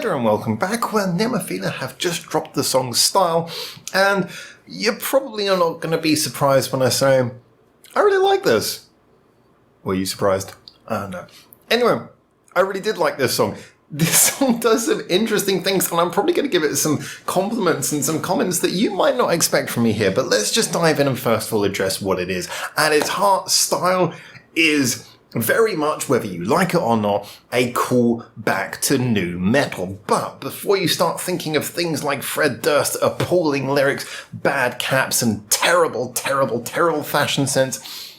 there and welcome back, where Nemophila have just dropped the song Style, and you're probably not going to be surprised when I say, I really like this. Were you surprised? No. Anyway, I really did like this song. This song does some interesting things, and I'm probably going to give it some compliments and some comments that you might not expect from me here, but let's just dive in and first of all address what it is. At its heart, Style is very much, whether you like it or not, a call back to nu metal. But before you start thinking of things like Fred Durst, appalling lyrics, bad caps, and terrible fashion sense,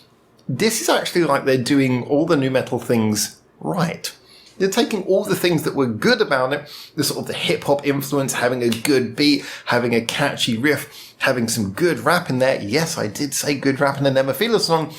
this is actually like they're doing all the nu metal things right. They're taking all the things that were good about it, the sort of the hip-hop influence, having a good beat, having a catchy riff, having some good rap in there. Yes, I did say good rap in the Nemophila song.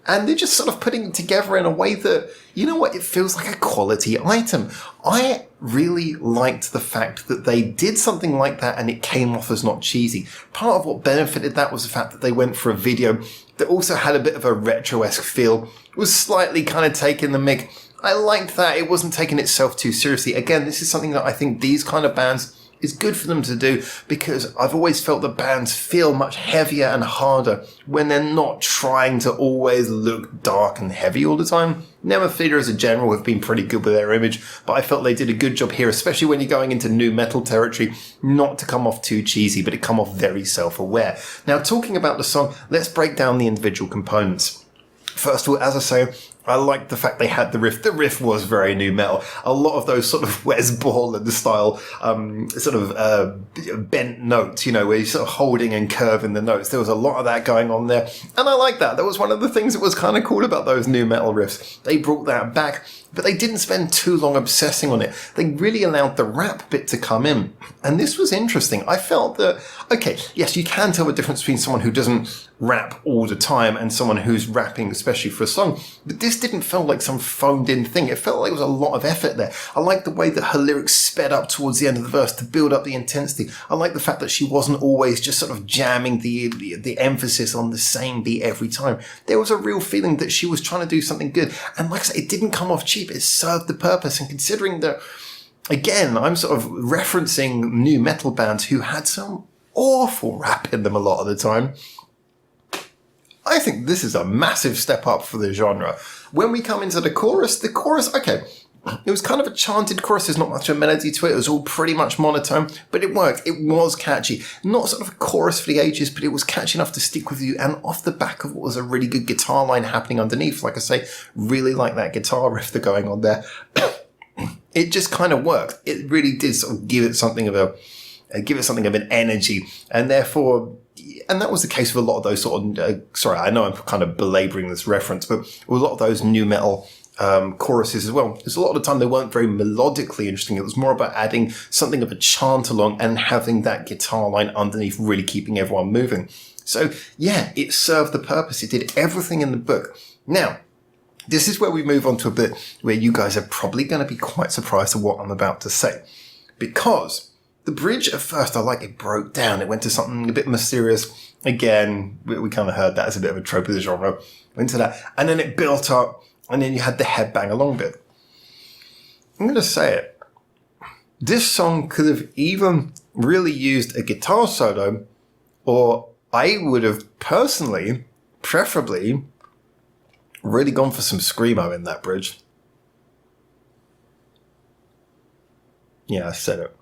And they're just sort of putting it together in a way that, you know what, it feels like a quality item. I really liked the fact that they did something like that and it came off as not cheesy. Part of what benefited that was the fact that they went for a video that also had a bit of a retro-esque feel. It was slightly kind of taking the mick. I liked that. It wasn't taking itself too seriously. Again, this is something that I think these kind of bands is good for them to do, because I've always felt that bands feel much heavier and harder when they're not trying to always look dark and heavy all the time. Nemophila as a general have been pretty good with their image, but I felt they did a good job here, especially when you're going into nu metal territory, not to come off too cheesy, but it come off very self-aware. Now, talking about the song, let's break down the individual components. First of all, as I say, I liked the fact they had the riff. The riff was very nu metal. A lot of those sort of Wes Borland style, bent notes, you know, where you're sort of holding and curving the notes. There was a lot of that going on there. And I like that. That was one of the things that was kind of cool about those nu metal riffs. They brought that back, but they didn't spend too long obsessing on it. They really allowed the rap bit to come in. And this was interesting. I felt that, okay, yes, you can tell the difference between someone who doesn't rap all the time and someone who's rapping, especially for a song. But this didn't feel like some phoned in thing. It felt like there was a lot of effort there. I like the way that her lyrics sped up towards the end of the verse to build up the intensity. I like the fact that she wasn't always just sort of jamming the emphasis on the same beat every time. There was a real feeling that she was trying to do something good. And like I said, it didn't come off cheap. It served the purpose. And considering that, again, I'm sort of referencing nu metal bands who had some awful rap in them a lot of the time, I think this is a massive step up for the genre. When we come into the chorus, okay, it was kind of a chanted chorus. There's not much of a melody to it. It was all pretty much monotone, but it worked. It was catchy. Not sort of a chorus for the ages, but it was catchy enough to stick with you. And off the back of what was a really good guitar line happening underneath, like I say, really like that guitar riff that's going on there. It just kind of worked. It really did sort of give it something of an energy, and therefore. And that was the case with a lot of those sort of, sorry, I know I'm kind of belaboring this reference, but with a lot of those nu metal choruses as well. Because a lot of the time they weren't very melodically interesting. It was more about adding something of a chant along and having that guitar line underneath really keeping everyone moving. So yeah, it served the purpose. It did everything in the book. Now, this is where we move on to a bit where you guys are probably going to be quite surprised at what I'm about to say. Because the bridge, at first, I like it broke down. It went to something a bit mysterious. Again, we kind of heard that as a bit of a trope of the genre. Went to that. And then it built up. And then you had the headbang along bit. I'm going to say it. This song could have even really used a guitar solo. Or I would have personally, preferably, really gone for some screamo in that bridge. Yeah, I said it.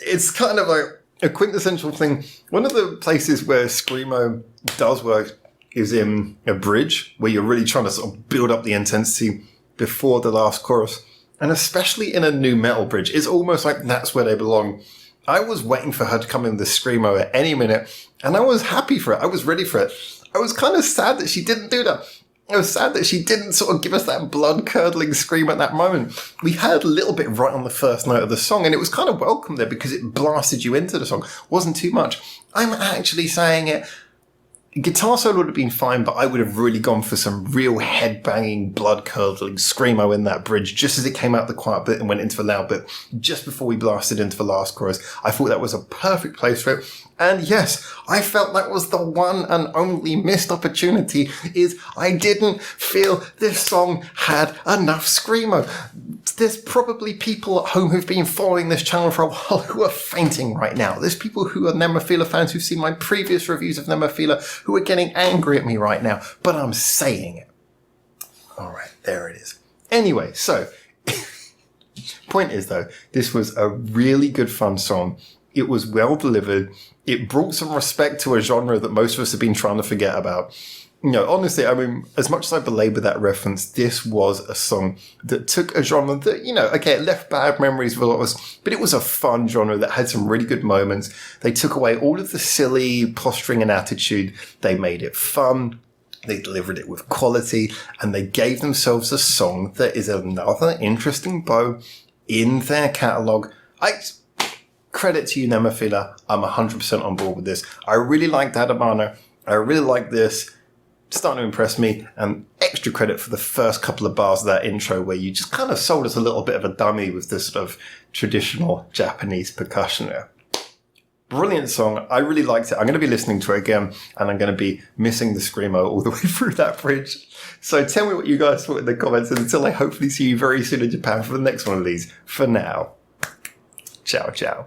It's kind of like a quintessential thing. One of the places where screamo does work is in a bridge, where you're really trying to sort of build up the intensity before the last chorus. And especially in a nu metal bridge, it's almost like that's where they belong. I was waiting for her to come in with the screamo at any minute, and I was happy for it. I was ready for it. I was kind of sad that she didn't do that. I was sad that she didn't sort of give us that blood-curdling scream at that moment. We heard a little bit right on the first note of the song, and it was kind of welcome there because it blasted you into the song. Wasn't too much. I'm actually saying it. Guitar solo would have been fine, but I would have really gone for some real head-banging, blood-curdling screamo in that bridge, just as it came out the quiet bit and went into the loud bit, just before we blasted into the last chorus. I thought that was a perfect place for it. And yes, I felt that was the one and only missed opportunity, is I didn't feel this song had enough screamo. There's probably people at home who've been following this channel for a while who are fainting right now. There's people who are Nemophila fans who've seen my previous reviews of Nemophila who are getting angry at me right now, but I'm saying it. All right, there it is. Anyway, so point is though, this was a really good fun song. It was well delivered. It brought some respect to a genre that most of us have been trying to forget about. You know, honestly, I mean, as much as I belabor that reference, this was a song that took a genre that, you know, okay, it left bad memories with a lot of us, but it was a fun genre that had some really good moments. They took away all of the silly posturing and attitude. They made it fun. They delivered it with quality, and they gave themselves a song that is another interesting bow in their catalogue. Credit to you, Nemophila. I'm 100% on board with this. I really like Dadamano. I really like this. It's starting to impress me. And extra credit for the first couple of bars of that intro where you just kind of sold us a little bit of a dummy with this sort of traditional Japanese percussion there. Brilliant song. I really liked it. I'm going to be listening to it again, and I'm going to be missing the screamo all the way through that bridge. So tell me what you guys thought in the comments, and until I hopefully see you very soon in Japan for the next one of these. For now, ciao, ciao.